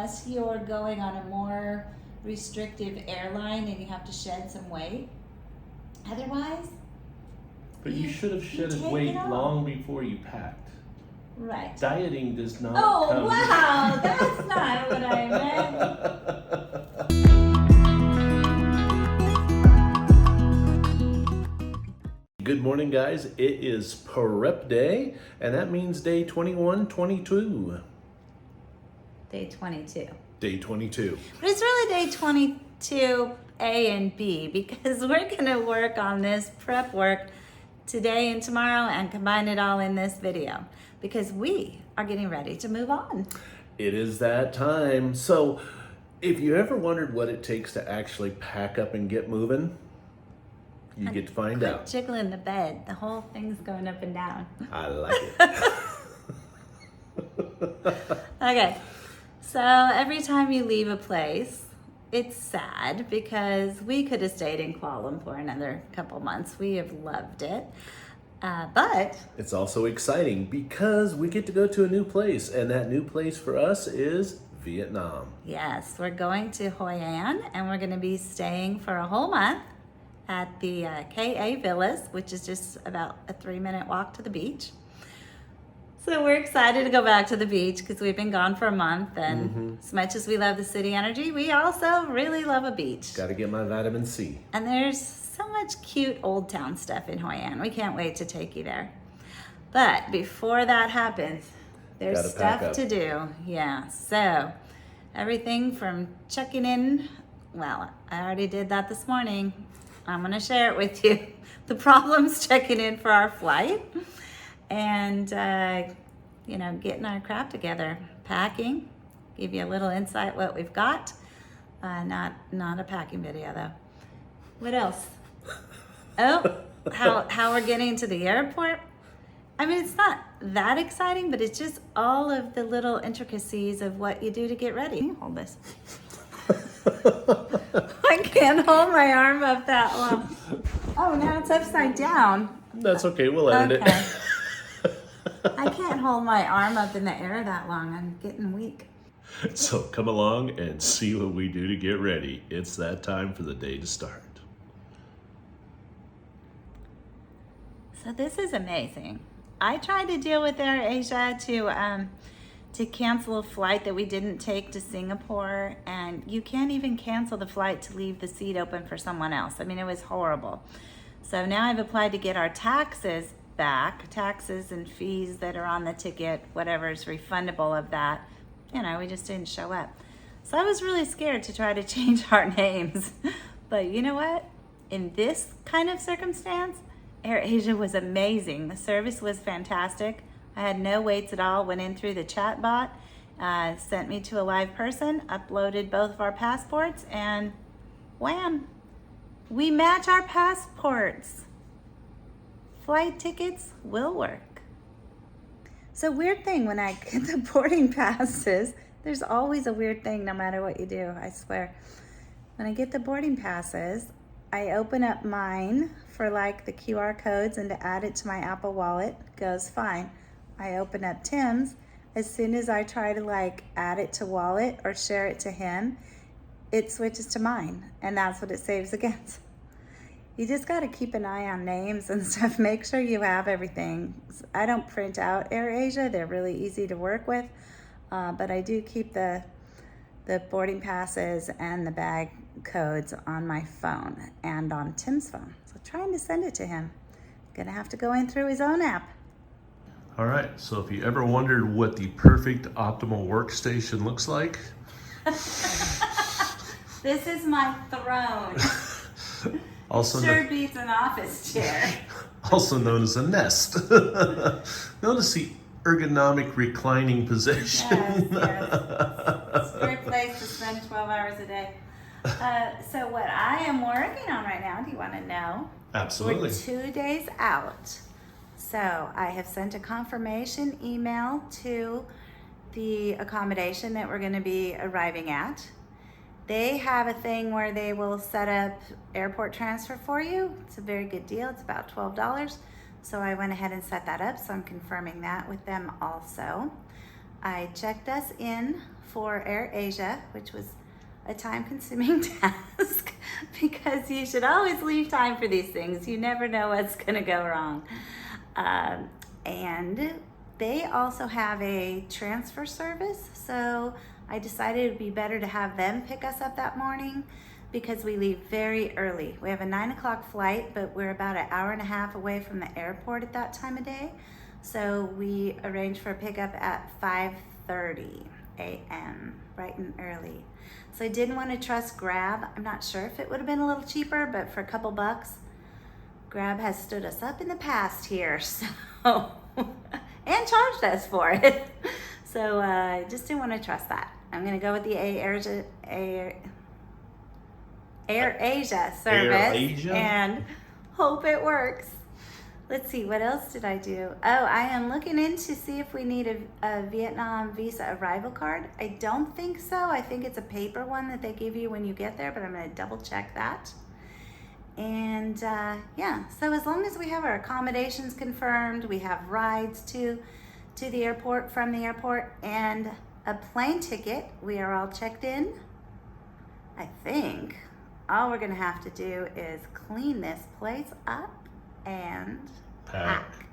unless you're going on a more restrictive airline and you have to shed some weight. Otherwise, But you should have shedded take weight it off. long before you packed. Right. Dieting does not Oh, come. wow, that's not what I meant. Good morning, guys. It is prep day, and that means day 21, 22. Day 22. Day 22. But it's really day 22, A and B, because we're going to work on this prep work today and tomorrow and combine it all in this video because we are getting ready to move on. It is that time. So, if you ever wondered what it takes to actually pack up and get moving, you get to find out. Jiggling the bed. The whole thing's going up and down. I like it. Okay. So every time you leave a place, it's sad because we could have stayed in Kuala Lumpur another couple months. We have loved it. But It's also exciting because we get to go to a new place, and that new place for us is Vietnam. yes, we're going to Hoi An and we're going to be staying for a whole month at the KA Villas, which is just about a 3-minute walk to the beach. So we're excited to go back to the beach because we've been gone for a month, and as much as we love the city energy, we also really love a beach. Got to get my vitamin C. And there's so much cute old town stuff in Hoi An. We can't wait to take you there. But before that happens, there's Gotta pack stuff up. to do. Yeah, so everything from checking in, well, I already did that this morning. I'm gonna share it with you. The problems checking in for our flight and, getting our crap together, packing, give you a little insight what we've got. Not a packing video though. What else? Oh, how we're getting to the airport. I mean, it's not that exciting, but it's just all of the little intricacies of what you do to get ready. Can you hold this? I can't hold my arm up that long. Oh, now it's upside down. That's okay, we'll edit Okay. it. I can't hold my arm up in the air that long. I'm getting weak. So come along and see what we do to get ready. It's that time for the day to start. So this is amazing. I tried to deal with AirAsia to cancel a flight that we didn't take to Singapore, and you can't even cancel the flight to leave the seat open for someone else. I mean, it was horrible. So now I've applied to get our taxes back, taxes and fees that are on the ticket, whatever is refundable of that. We just didn't show up. So I was really scared to try to change our names. But you know what? In this kind of circumstance, AirAsia was amazing. The service was fantastic. I had no waits at all, went in through the chat bot, sent me to a live person, uploaded both of our passports, and wham, we match our passports. Flight tickets will work. So weird thing, when I get the boarding passes, there's always a weird thing no matter what you do, I swear. When I get the boarding passes, I open up mine for like the QR codes and to add it to my Apple Wallet, goes fine. I open up Tim's, as soon as I try to add it to Wallet or share it to him, it switches to mine, and that's what it saves against. You just got to keep an eye on names and stuff. Make sure you have everything. I don't print out AirAsia. They're really easy to work with, but I do keep the boarding passes and the bag codes on my phone and on Tim's phone. So trying to send it to him. Gonna have to go in through his own app. All right, so if you ever wondered what the perfect optimal workstation looks like, This is my throne. also, Sure beats an office chair. also known as a nest. Notice the ergonomic reclining position. Yes. It's a great place to spend 12 hours a day. So what I am working on right now, do you want to know? Absolutely. We're 2 days out. So I have sent a confirmation email to the accommodation that we're going to be arriving at. They have a thing where they will set up airport transfer for you. It's a very good deal. It's about $12. So I went ahead and set that up. So I'm confirming that with them also. I checked us in for AirAsia, which was a time-consuming task because you should always leave time for these things. You never know what's going to go wrong. And they also have a transfer service, so I decided it'd be better to have them pick us up that morning because we leave very early. We have a 9 o'clock flight, but we're about an hour and a half away from the airport at that time of day. So we arranged for a pickup at 5:30 a.m., bright and early. So I didn't want to trust Grab. I'm not sure if it would have been a little cheaper, but for a couple bucks, Grab has stood us up in the past here, so and charged us for it. So I just didn't want to trust that. I'm going to go with the AirAsia service and hope it works. Let's see, what else did I do? Oh, I am looking in to see if we need a Vietnam visa arrival card. I don't think so. I think it's a paper one that they give you when you get there, but I'm going to double check that. And yeah, so as long as we have our accommodations confirmed, we have rides to the airport, from the airport, and a plane ticket, we are all checked in. I think all we're gonna have to do is clean this place up and pack.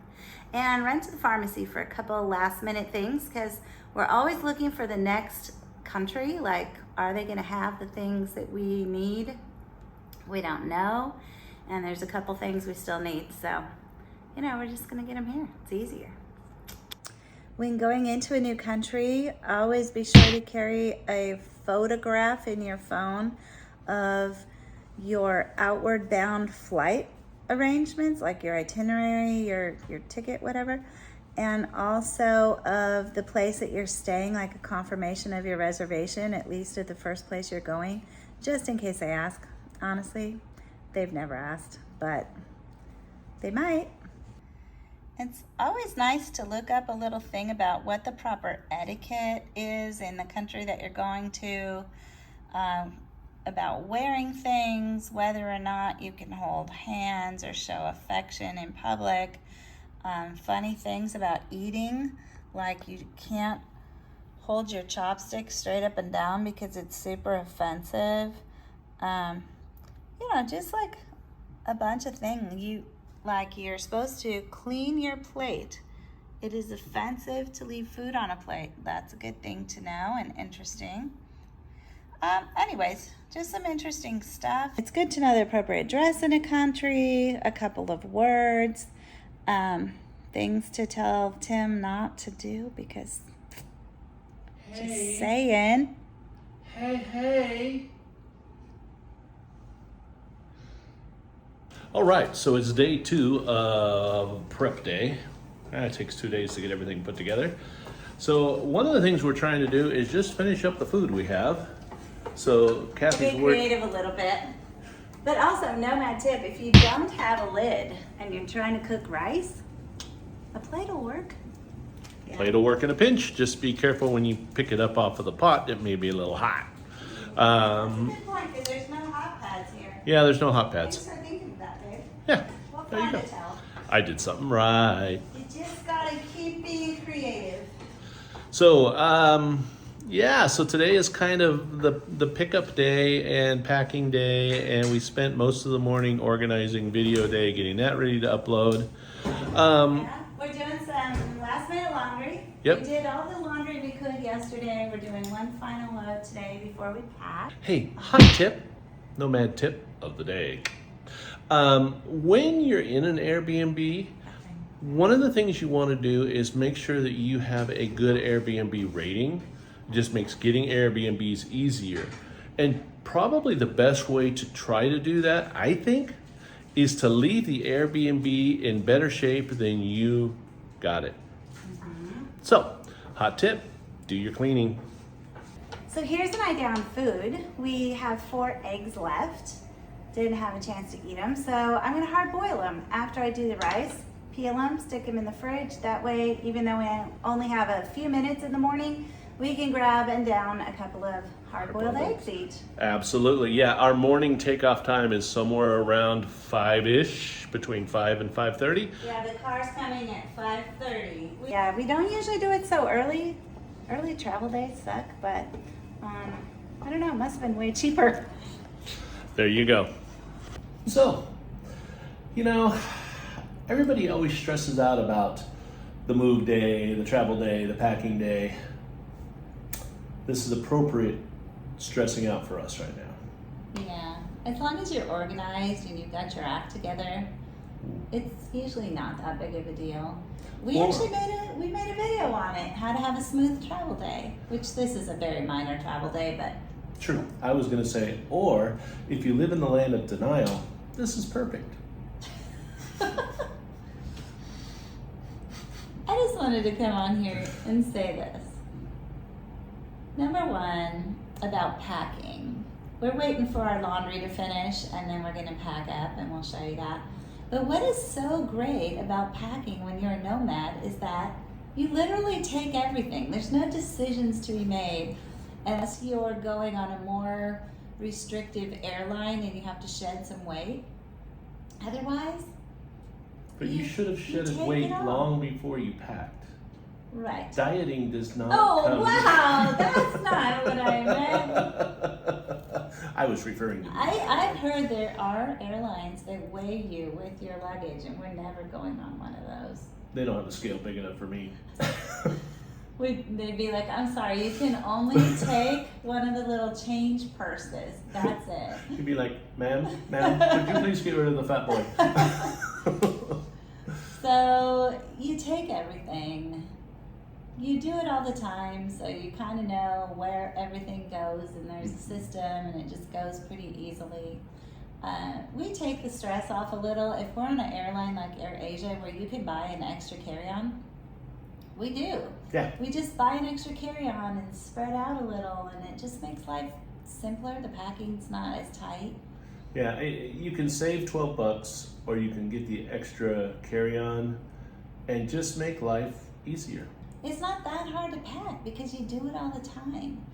And run to the pharmacy for a couple of last minute things, because we're always looking for the next country. Like, are they gonna have the things that we need? We don't know. And there's a couple things we still need. So, you know, we're just gonna get them here. It's easier. When going into a new country, always be sure to carry a photograph in your phone of your outward bound flight arrangements, like your itinerary, your ticket, whatever, and also of the place that you're staying, like a confirmation of your reservation, at least at the first place you're going, just in case they ask. Honestly, they've never asked, but they might. It's always nice to look up a little thing about what the proper etiquette is in the country that you're going to, about wearing things, whether or not you can hold hands or show affection in public. Funny things about eating, like you can't hold your chopsticks straight up and down because it's super offensive. You know, just like a bunch of things. You're supposed to clean your plate. It is offensive to leave food on a plate. That's a good thing to know and interesting. Anyways, just some interesting stuff. It's good to know the appropriate dress in a country, a couple of words, things to tell Tim not to do because just saying. Hey. All right, so it's day 2 of prep day. It takes 2 days to get everything put together. So one of the things we're trying to do is just finish up the food we have. So Kathy's Be creative a little bit. But also, nomad tip, if you don't have a lid and you're trying to cook rice, a plate will work. Yeah. Plate will work in a pinch. Just be careful when you pick it up off of the pot. It may be a little hot. That's a good point, because there's no hot pads here. Yeah, there's no hot pads. Thanks for thinking of that, Dave. Yeah, Well, there you fun go. to tell. I did something right. You just gotta keep being creative. So, so today is kind of the pickup day and packing day, and we spent most of the morning organizing video day, getting that ready to upload. We're doing some last minute laundry. Yep. We did all the laundry we could yesterday. We're doing one final load today before we pack. Hey, hot tip, nomad tip of the day. When you're in an Airbnb, one of the things you want to do is make sure that you have a good Airbnb rating. It just makes getting Airbnbs easier. And probably the best way to try to do that, I think, is to leave the Airbnb in better shape than you got it. So, hot tip, do your cleaning. So here's an idea on food. We have 4 eggs left. Didn't have a chance to eat them, so I'm gonna hard boil them after I do the rice. Peel them, stick them in the fridge. That way, even though we only have a few minutes in the morning, we can grab and down a couple of hard-boiled eggs each. Absolutely, yeah. Our morning takeoff time is somewhere around 5-ish, between 5 and 5:30. Yeah, the car's coming at 5:30. Yeah, we don't usually do it so early. early travel days suck, but I don't know, it must have been way cheaper. There you go. So, you know, everybody always stresses out about the move day, the travel day, the packing day. This is appropriate stressing out for us right now. Yeah, as long as you're organized and you've got your act together, it's usually not that big of a deal. We actually made a video on it, how to have a smooth travel day, which this is a very minor travel day, but. True. I was going to say, or if you live in the land of denial, this is perfect. I just wanted to come on here and say this. Number one, about packing. We're waiting for our laundry to finish and then we're gonna pack up and we'll show you that. But what is so great about packing when you're a nomad is that you literally take everything. There's no decisions to be made unless you're going on a more restrictive airline and you have to shed some weight. Otherwise, But you should have you shedded take weight it off. long before you packed. right. Dieting does not Oh, come. wow, that's not what I meant. I was referring to I've heard there are airlines that weigh you with your luggage, and we're never going on one of those. They don't have a scale big enough for me. They'd be like, I'm sorry, you can only take one of the little change purses. That's it. You'd be like, ma'am, could you please get rid of the fat boy? So you take everything. You do it all the time, so you kind of know where everything goes, and there's a system, and it just goes pretty easily. We take the stress off a little. If we're on an airline like AirAsia where you can buy an extra carry-on, we do. Yeah. We just buy an extra carry-on and spread out a little, and it just makes life simpler. The packing's not as tight. Yeah, you can save $12 or you can get the extra carry-on and just make life easier. It's not that hard to pack because you do it all the time.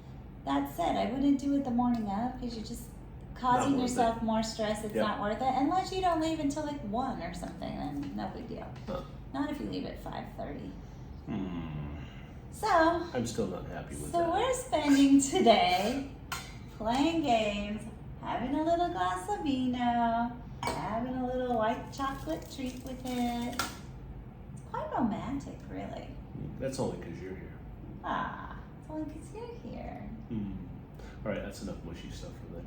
That said, I wouldn't do it the morning of because you're just causing Not worth yourself more stress. It's Yep. not worth it unless you don't leave until like 1 or something, then no big deal. Huh. Not if you leave at 5:30. Hmm. So, I'm still not happy with so that. we're spending today playing games, having a little glass of vino, having a little white chocolate treat with it. Quite romantic, really. That's only because you're here. Ah, it's only because you're here. Hmm. All right, that's enough mushy stuff for then.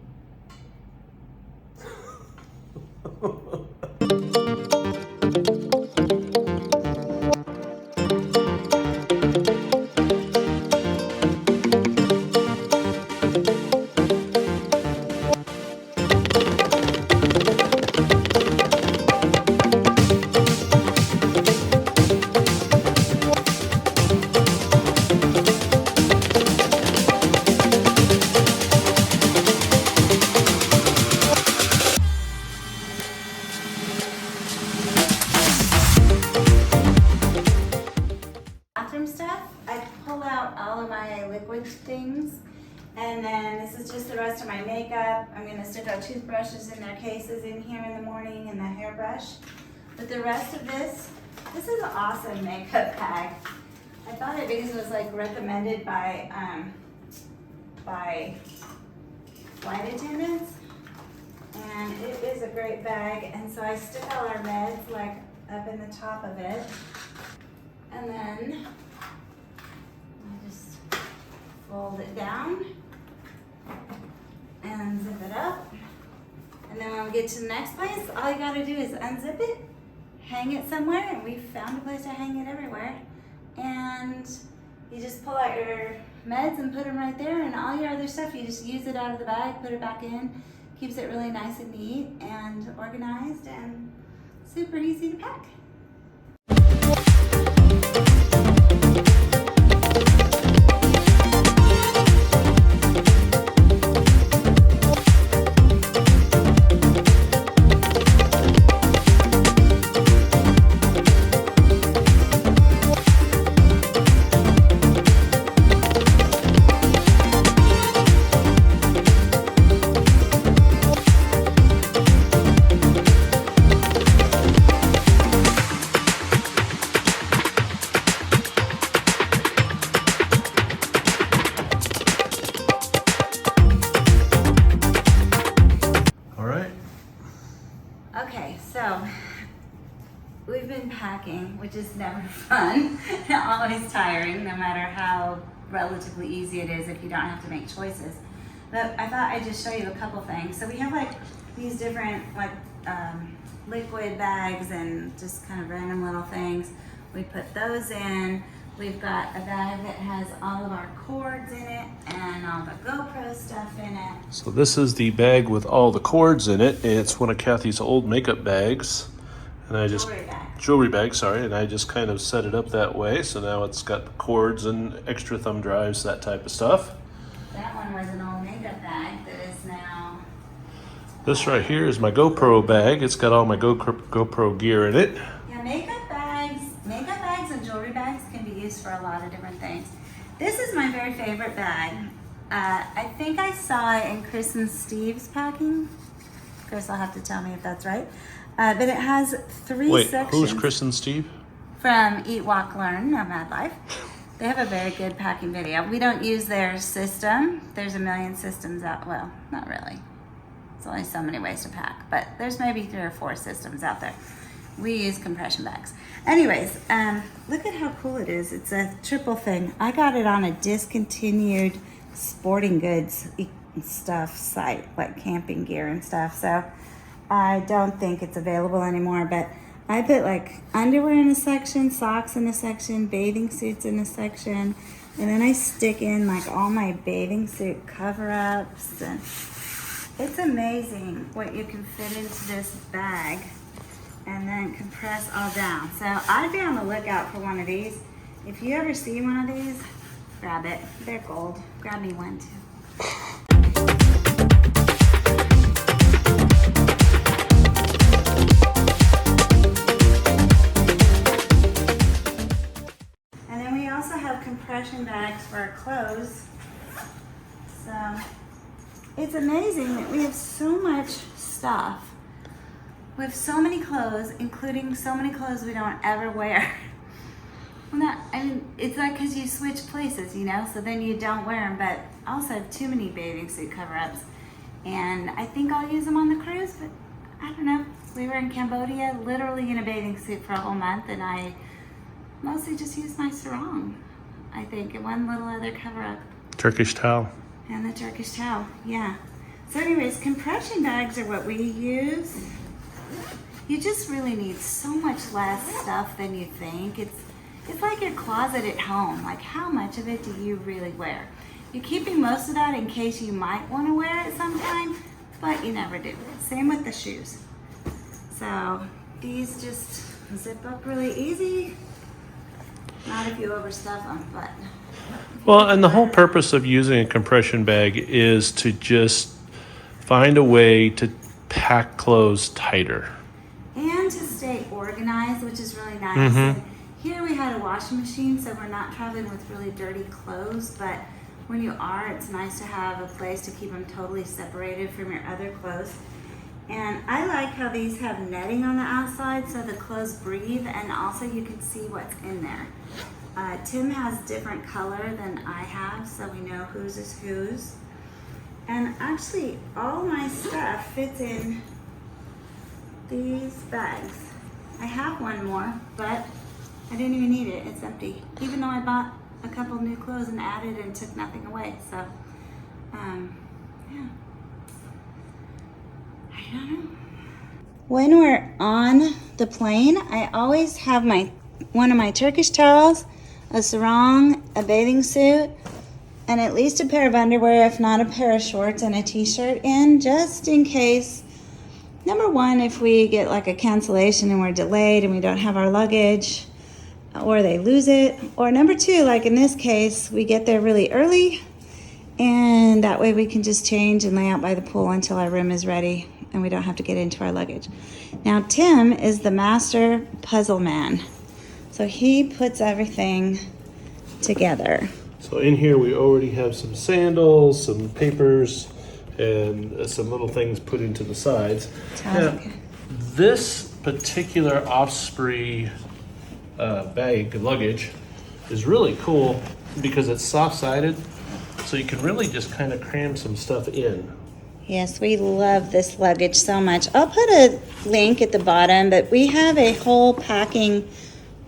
Bathroom stuff, I pull out all of my liquid things, and then this is just the rest of my makeup. I'm gonna stick our toothbrushes in their cases in here in the morning and the hairbrush. But the rest of this is an awesome makeup bag. I bought it because it was like recommended by flight attendants, and it is a great bag. And so I stick all our meds like up in the top of it. And then I just fold it down and zip it up. And then when we get to the next place, all you gotta do is unzip it, hang it somewhere, and we found a place to hang it everywhere. And you just pull out your meds and put them right there, and all your other stuff, you just use it out of the bag, put it back in, keeps it really nice and neat and organized and super easy to pack. in packing, which is never fun, always tiring, no matter how relatively easy it is if you don't have to make choices. But I thought I'd just show you a couple things. So we have like these different like liquid bags and just kind of random little things. We put those in. We've got a bag that has all of our cords in it and all the GoPro stuff in it. So this is the bag with all the cords in it. It's one of Kathy's old makeup bags. And I just jewelry bag, sorry, and I just kind of set it up that way. So now it's got the cords and extra thumb drives, that type of stuff. That one was an old makeup bag that is now. This right here is my GoPro bag. It's got all my GoPro gear in it. Yeah, makeup bags and jewelry bags can be used for a lot of different things. This is my very favorite bag. I think I saw it in Chris and Steve's packing. Chris will have to tell me if that's right. But it has three sections. Who's Chris and Steve? From Eat, Walk, Learn, Nomad Life. They have a very good packing video. We don't use their system. There's a million systems out, well, not really. It's only so many ways to pack, but there's maybe 3 or 4 systems out there. We use compression bags. Anyways, look at how cool it is. It's a triple thing. I got it on a discontinued sporting goods stuff site, like camping gear and stuff. So I don't think it's available anymore, but I put like underwear in a section, socks in a section, bathing suits in a section, and then I stick in like all my bathing suit cover-ups. And it's amazing what you can fit into this bag and then compress all down. So I'd be on the lookout for one of these. If you ever see one of these, grab it. They're gold. Grab me one too. And then we also have compression bags for our clothes. So it's amazing that we have so much stuff. We have so many clothes, including so many clothes we don't ever wear. Well, it's like because you switch places, you know, so then you don't wear them, but I also have too many bathing suit cover-ups. And I think I'll use them on the cruise, but I don't know. We were in Cambodia, literally in a bathing suit for a whole month, and I mostly just used my sarong, I think, and one little other cover-up. Turkish towel. And the Turkish towel, yeah. So anyways, compression bags are what we use. You just really need so much less stuff than you think. It's like your closet at home. Like, how much of it do you really wear? You're keeping most of that in case you might want to wear it sometime, but you never do. Same with the shoes. So these just zip up really easy. Not if you overstuff them, but. Well, and the whole purpose of using a compression bag is to just find a way to pack clothes tighter. And to stay organized, which is really nice. Mm-hmm. And here we had a washing machine, so we're not traveling with really dirty clothes, but when you are, it's nice to have a place to keep them totally separated from your other clothes. And I like how these have netting on the outside so the clothes breathe, and also you can see what's in there. Tim has different color than I have, so we know whose is whose. And actually, all my stuff fits in these bags. I have one more, but I didn't even need it. It's empty. Even though I bought a couple new clothes and added and took nothing away. So, yeah. I don't know. When we're on the plane, I always have one of my Turkish towels, a sarong, a bathing suit, and at least a pair of underwear, if not a pair of shorts and a t-shirt in, just in case. Number one, if we get like a cancellation and we're delayed and we don't have our luggage, or they lose it. Or number two, like in this case, we get there really early, and that way we can just change and lay out by the pool until our room is ready and we don't have to get into our luggage. Now, Tim is the master puzzle man. So he puts everything together. So in here we already have some sandals, some papers, and some little things put into the sides. Now, this particular Osprey bag luggage is really cool because it's soft-sided, so you can really just kind of cram some stuff in. Yes, we love this luggage so much. I'll put a link at the bottom, but we have a whole packing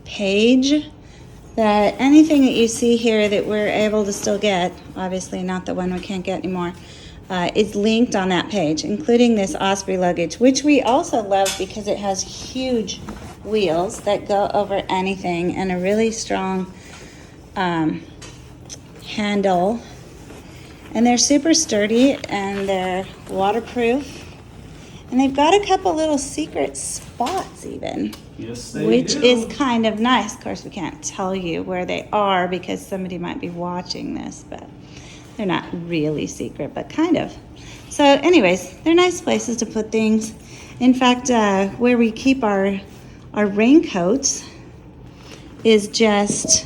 page that anything that you see here that we're able to still get, obviously not the one we can't get anymore, is linked on that page, including this Osprey luggage, which we also love because it has huge wheels that go over anything and a really strong handle. And they're super sturdy and they're waterproof. And they've got a couple little secret spots even. Yes, they which do. is kind of nice. Of course, we can't tell you where they are because somebody might be watching this, but they're not really secret, but kind of. So anyways, they're nice places to put things. In fact, where we keep our raincoats is just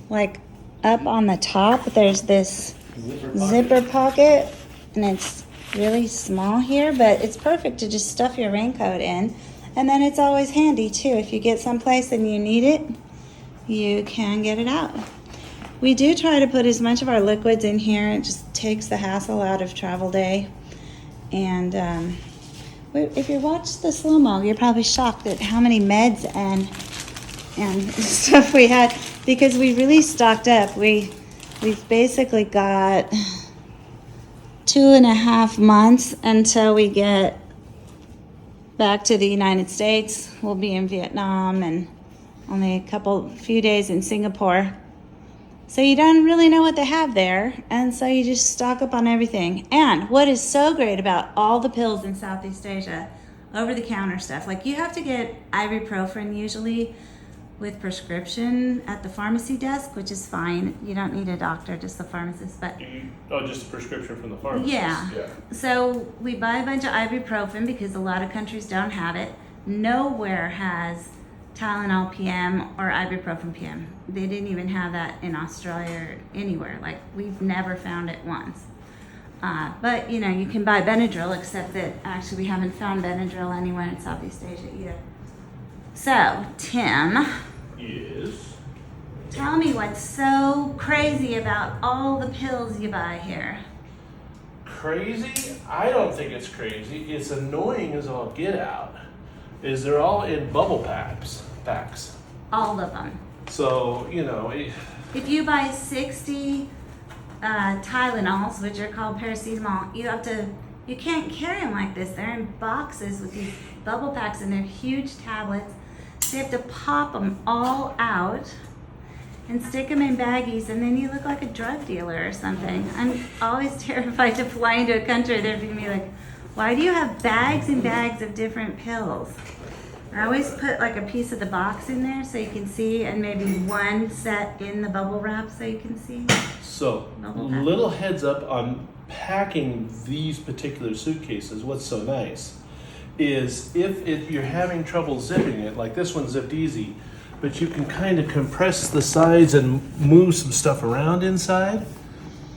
like up on the top. There's this zipper pocket, and it's really small here, but it's perfect to just stuff your raincoat in. And then it's always handy too. If you get someplace and you need it, you can get it out. We do try to put as much of our liquids in here. It just takes the hassle out of travel day. And if you watch the slow-mo, you're probably shocked at how many meds and stuff we had, because we really stocked up. We've basically got 2.5 months until we get back to the United States. We'll be in Vietnam and only a few days in Singapore. So you don't really know what they have there, and so you just stock up on everything. And what is so great about all the pills in Southeast Asia, over-the-counter stuff, like you have to get ibuprofen usually with prescription at the pharmacy desk, which is fine. You don't need a doctor, just the pharmacist. But just a prescription from the pharmacist. Yeah. So we buy a bunch of ibuprofen because a lot of countries don't have it. Nowhere has Tylenol PM or ibuprofen PM. They didn't even have that in Australia or anywhere. Like, we've never found it once. But you know, you can buy Benadryl, except that actually we haven't found Benadryl anywhere in Southeast Asia either. So, Tim. Yes. Tell me what's so crazy about all the pills you buy here. Crazy? I don't think it's crazy. It's annoying as all get out. Is they're all in bubble packs. All of them. So, you know. If you buy 60 Tylenols, which are called paracetamol, you can't carry them like this. They're in boxes with these bubble packs, and they're huge tablets. So you have to pop them all out and stick them in baggies, and then you look like a drug dealer or something. I'm always terrified to fly into a country. They're going to be like, why do you have bags and bags of different pills? I always put like a piece of the box in there so you can see, and maybe one set in the bubble wrap so you can see. So, little heads up on packing these particular suitcases. What's so nice is if you're having trouble zipping it, like this one zipped easy, but you can kind of compress the sides and move some stuff around inside,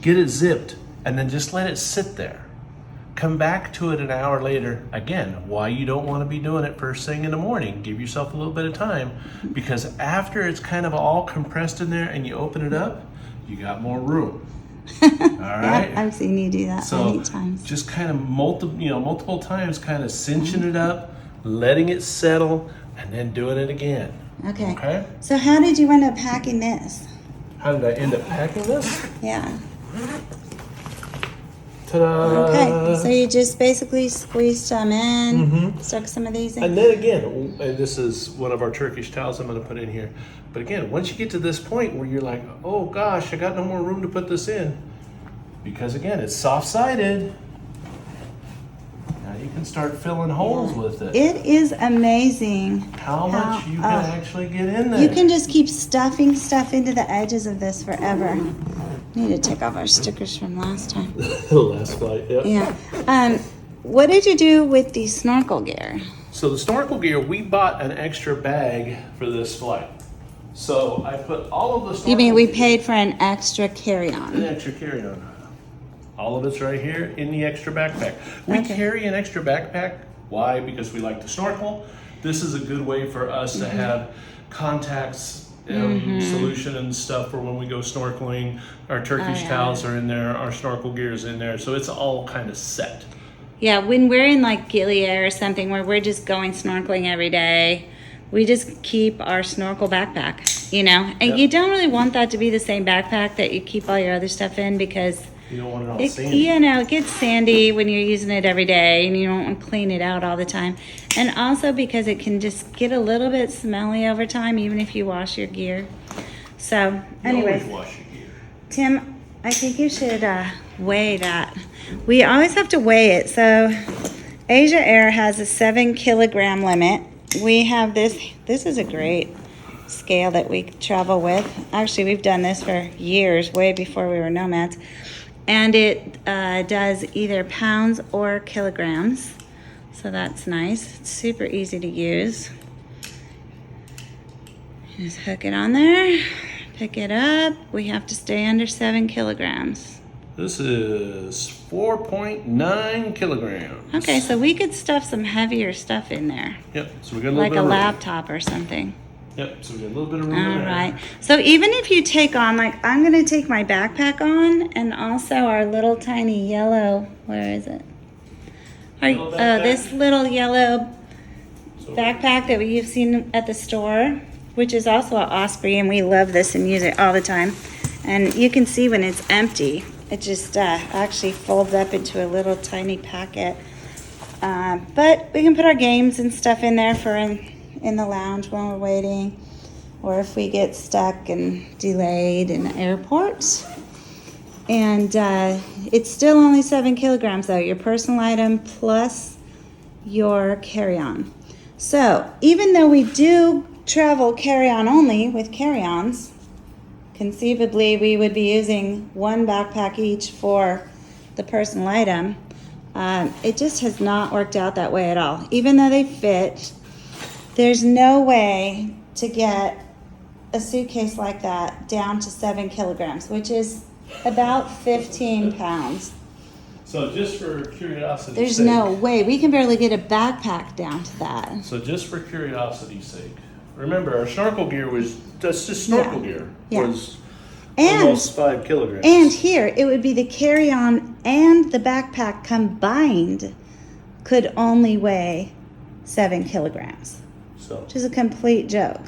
get it zipped, and then just let it sit there. Come back to it an hour later. Again, why you don't want to be doing it first thing in the morning. Give yourself a little bit of time, because after it's kind of all compressed in there and you open it up, you got more room. All right. Yep, I've seen you do that many times. Just kind of multiple times, kind of cinching it up, letting it settle, and then doing it again. Okay. Okay. So how did you end up packing this? How did I end up packing this? Yeah. Ta-da! Okay, so you just basically squeezed some in, stuck some of these in. And then again, and this is one of our Turkish towels I'm going to put in here. But again, once you get to this point where you're like, oh gosh, I got no more room to put this in, because again, it's soft-sided. Now you can start filling holes with it. It is amazing How much you can actually get in there. You can just keep stuffing stuff into the edges of this forever. Need to take off our stickers from last time. Last flight, yep. Yeah. What did you do with the snorkel gear? So the snorkel gear, we bought an extra bag for this flight. So I put all of the snorkel You mean we gear, paid for an extra an carry-on? extra carry-on. All of it's right here in the extra backpack. We carry an extra backpack. Why? Because we like to snorkel. This is a good way for us to have contacts solution and stuff for when we go snorkeling. Our Turkish towels are in there. Our snorkel gear is in there. So it's all kind of set. Yeah, when we're in like Gilead or something where we're just going snorkeling every day, we just keep our snorkel backpack, you know? And you don't really want that to be the same backpack that you keep all your other stuff in because you don't want it all sandy. You know, it gets sandy when you're using it every day and you don't want to clean it out all the time. And also because it can just get a little bit smelly over time, even if you wash your gear. So, anyway, wash your gear. Tim, I think you should weigh that. We always have to weigh it. So, Asia Air has a 7 kilogram limit. We have this. This is a great scale that we travel with. Actually, we've done this for years, way before we were nomads. And it does either pounds or kilograms. So that's nice. It's super easy to use. Just hook it on there. Pick it up. We have to stay under 7 kilograms. This is 4.9 kilograms. Okay, so we could stuff some heavier stuff in there. Yep, so we got a little like bit a of room. laptop or something. Yep, so we got a little bit of room All there. right. So even if you take on, like, I'm going to take my backpack on and also our little tiny yellow, where is it? This little yellow backpack that you've seen at the store, which is also an Osprey, and we love this and use it all the time. And you can see when it's empty, it just actually folds up into a little tiny packet. But we can put our games and stuff in there for in the lounge when we're waiting, or if we get stuck and delayed in airports. And it's still only 7 kilograms though, your personal item plus your carry-on. So even though we do travel carry-on only with carry-ons, conceivably we would be using one backpack each for the personal item. It just has not worked out that way at all. Even though they fit, there's no way to get a suitcase like that down to 7 kilograms, which is about 15 pounds. So just for curiosity's There's sake. no way. We can barely get a backpack down to that. So just for curiosity's sake, remember our snorkel gear was, that's just snorkel gear, was almost 5 kilograms. And here, it would be the carry-on and the backpack combined could only weigh 7 kilograms. Which is a complete joke.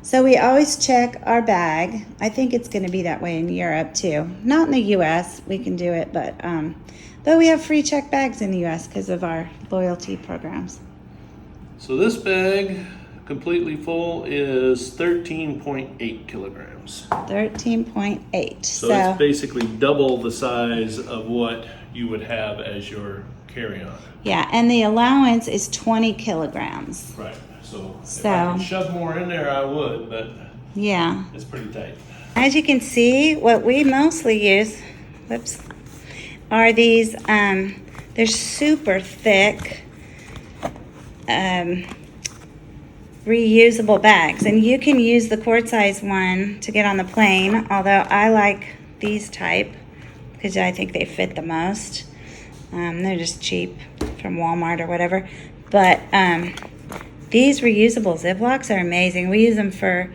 So we always check our bag. I think it's going to be that way in Europe too. Not in the U.S. We can do it, but we have free check bags in the U.S. because of our loyalty programs. So this bag, completely full, is 13.8 kilograms. 13.8. So it's basically double the size of what you would have as your carry-on. Yeah, and the allowance is 20 kilograms. Right. So if I could shove more in there, I would, but yeah, it's pretty tight. As you can see, what we mostly use, are these, they're super thick, reusable bags. And you can use the quart size one to get on the plane, although I like these type because I think they fit the most. They're just cheap from Walmart or whatever. But these reusable Ziplocs are amazing. We use them for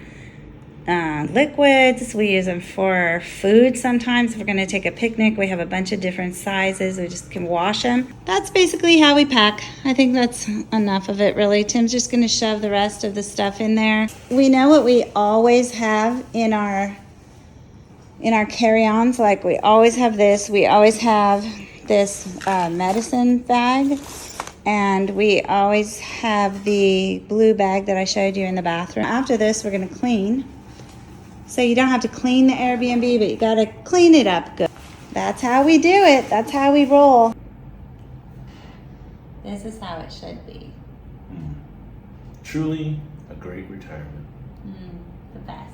liquids. We use them for food sometimes. If we're going to take a picnic, we have a bunch of different sizes. We just can wash them. That's basically how we pack. I think that's enough of it, really. Tim's just going to shove the rest of the stuff in there. We know what we always have in our carry-ons. Like we always have this. We always have this medicine bag. And we always have the blue bag that I showed you in the bathroom. After this, we're going to clean. So you don't have to clean the Airbnb, but you got to clean it up good. That's how we do it. That's how we roll. This is how it should be. Truly a great retirement. The best.